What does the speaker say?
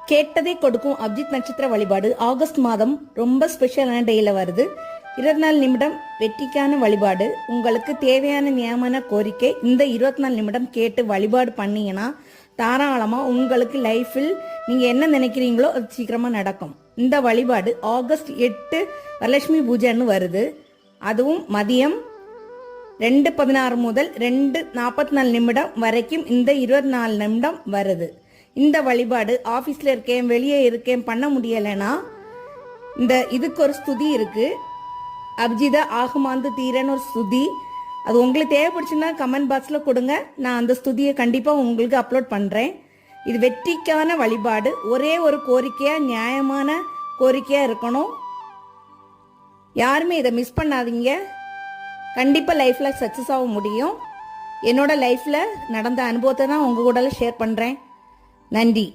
கேட்டதை கொடுக்கும் அபிஜித் நட்சத்திர வழிபாடு ஆகஸ்ட் மாதம் ரொம்ப ஸ்பெஷலான டேல வருது. 24 நிமிடம் வெற்றிக்கான வழிபாடு. உங்களுக்கு தேவையான நியமன கோரிக்கை இந்த 24 நிமிடம் கேட்டு வழிபாடு பண்ணீங்கன்னா தாராளமா உங்களுக்கு லைஃபில் நீங்க என்ன நினைக்கிறீங்களோ அது சீக்கிரமா நடக்கும். இந்த வழிபாடு ஆகஸ்ட் 8 வரலட்சுமி பூஜைன்னு வருது. அதுவும் மதியம் 2:16 முதல் 2:44 நிமிடம் வரைக்கும் இந்த 24 நிமிடம் வருது. இந்த வழிபாடு ஆஃபீஸில் இருக்கேன், வெளியே இருக்கேன், பண்ண முடியலைன்னா இதுக்கு ஒரு ஸ்துதி இருக்கு. அபிஜித ஆகுமாந்து தீரன்னு ஒரு ஸ்துதி. அது உங்களுக்கு தேவைப்படுச்சுன்னா கமெண்ட் பாக்ஸில் கொடுங்க. நான் அந்த ஸ்துதியை கண்டிப்பாக உங்களுக்கு அப்லோட் பண்ணுறேன். இது வெற்றிக்கான வழிபாடு. ஒரே ஒரு கோரிக்கையாக, நியாயமான கோரிக்கையாக இருக்கணும். யாருமே இதை மிஸ் பண்ணாதீங்க. கண்டிப்பாக லைஃப்பில் சக்ஸஸ் ஆக முடியும். என்னோட லைஃப்பில் நடந்த அனுபவத்தை தான் உங்கள் கூட ஷேர் பண்ணுறேன். நன்றி.